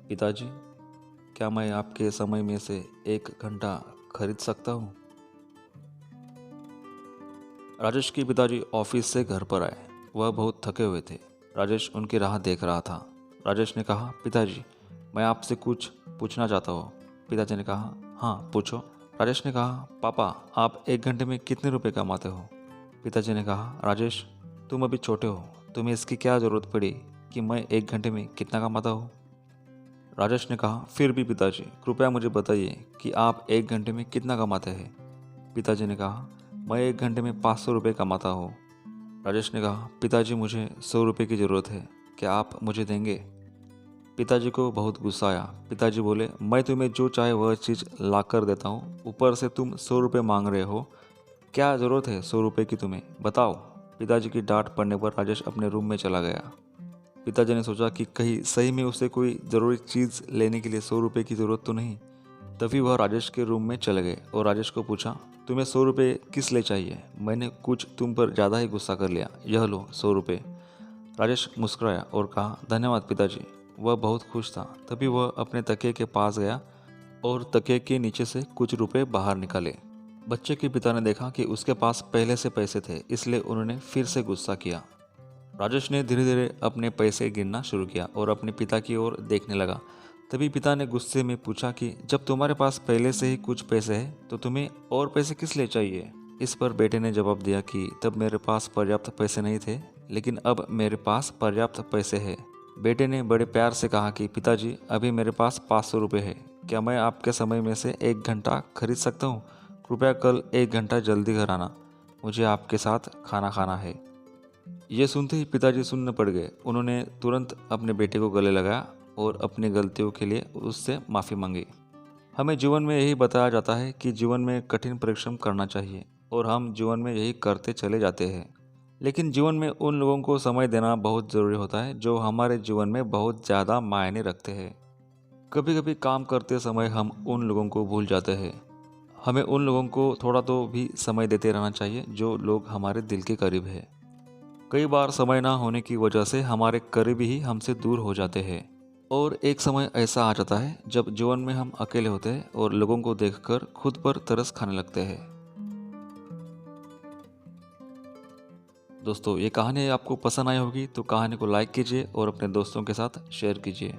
पिताजी, क्या मैं आपके समय में से 1 घंटा खरीद सकता हूँ? राजेश के पिताजी ऑफिस से घर पर आए। वह बहुत थके हुए थे। राजेश उनकी राह देख रहा था। राजेश ने कहा, पिताजी, मैं आपसे कुछ पूछना चाहता हूँ। पिताजी ने कहा, हाँ पूछो। राजेश ने कहा, पापा, आप 1 घंटे में कितने रुपए कमाते हो? पिताजी ने कहा, राजेश, तुम अभी छोटे हो, तुम्हें इसकी क्या ज़रूरत पड़ी कि मैं 1 घंटे में कितना कमाता हूँ? राजेश ने कहा, फिर भी पिताजी, कृपया मुझे बताइए कि आप 1 घंटे में कितना कमाते हैं? पिताजी ने कहा, मैं 1 घंटे में 500 रुपये कमाता हूँ। राजेश ने कहा, पिताजी, मुझे 100 रुपये की ज़रूरत है, क्या आप मुझे देंगे? पिताजी को बहुत गुस्सा आया। पिताजी बोले, मैं तुम्हें जो चाहे वह चीज़ ला कर देता हूँ, ऊपर से तुम 100 रुपये मांग रहे हो। क्या ज़रूरत है 100 रुपये की तुम्हें, बताओ। पिताजी की डांट पड़ने पर राजेश अपने रूम में चला गया। पिताजी ने सोचा कि कहीं सही में उसे कोई ज़रूरी चीज़ लेने के लिए 100 रुपये की ज़रूरत तो नहीं। तभी वह राजेश के रूम में चले गए और राजेश को पूछा, तुम्हें 100 रुपये किस लिए चाहिए? मैंने कुछ तुम पर ज़्यादा ही गुस्सा कर लिया, यह लो 100 रुपये। राजेश मुस्कुराया और कहा, धन्यवाद पिताजी। वह बहुत खुश था। तभी वह अपने तकिए के पास गया और तकिए के नीचे से कुछ रुपए बाहर निकाले। बच्चे के पिता ने देखा कि उसके पास पहले से पैसे थे, इसलिए उन्होंने फिर से गुस्सा किया। राजेश ने धीरे धीरे अपने पैसे गिनना शुरू किया और अपने पिता की ओर देखने लगा। तभी पिता ने गुस्से में पूछा कि जब तुम्हारे पास पहले से ही कुछ पैसे हैं तो तुम्हें और पैसे किस लिए चाहिए? इस पर बेटे ने जवाब दिया कि तब मेरे पास पर्याप्त पैसे नहीं थे, लेकिन अब मेरे पास पर्याप्त पैसे हैं। बेटे ने बड़े प्यार से कहा कि पिताजी, अभी मेरे पास 500 रुपये है, क्या मैं आपके समय में से 1 घंटा खरीद सकता हूँ? कृपया कल 1 घंटा जल्दी घर आना, मुझे आपके साथ खाना खाना है। ये सुनते ही पिताजी सुन्न पड़ गए। उन्होंने तुरंत अपने बेटे को गले लगाया और अपनी गलतियों के लिए उससे माफ़ी मांगी। हमें जीवन में यही बताया जाता है कि जीवन में कठिन परिश्रम करना चाहिए और हम जीवन में यही करते चले जाते हैं। लेकिन जीवन में उन लोगों को समय देना बहुत ज़रूरी होता है जो हमारे जीवन में बहुत ज़्यादा मायने रखते हैं। कभी कभी काम करते समय हम उन लोगों को भूल जाते हैं। हमें उन लोगों को थोड़ा तो भी समय देते रहना चाहिए जो लोग हमारे दिल के करीब है। कई बार समय ना होने की वजह से हमारे करीबी ही हमसे दूर हो जाते हैं और एक समय ऐसा आ जाता है जब जीवन में हम अकेले होते हैं और लोगों को देखकर खुद पर तरस खाने लगते हैं। दोस्तों, ये कहानी आपको पसंद आई होगी तो कहानी को लाइक कीजिए और अपने दोस्तों के साथ शेयर कीजिए।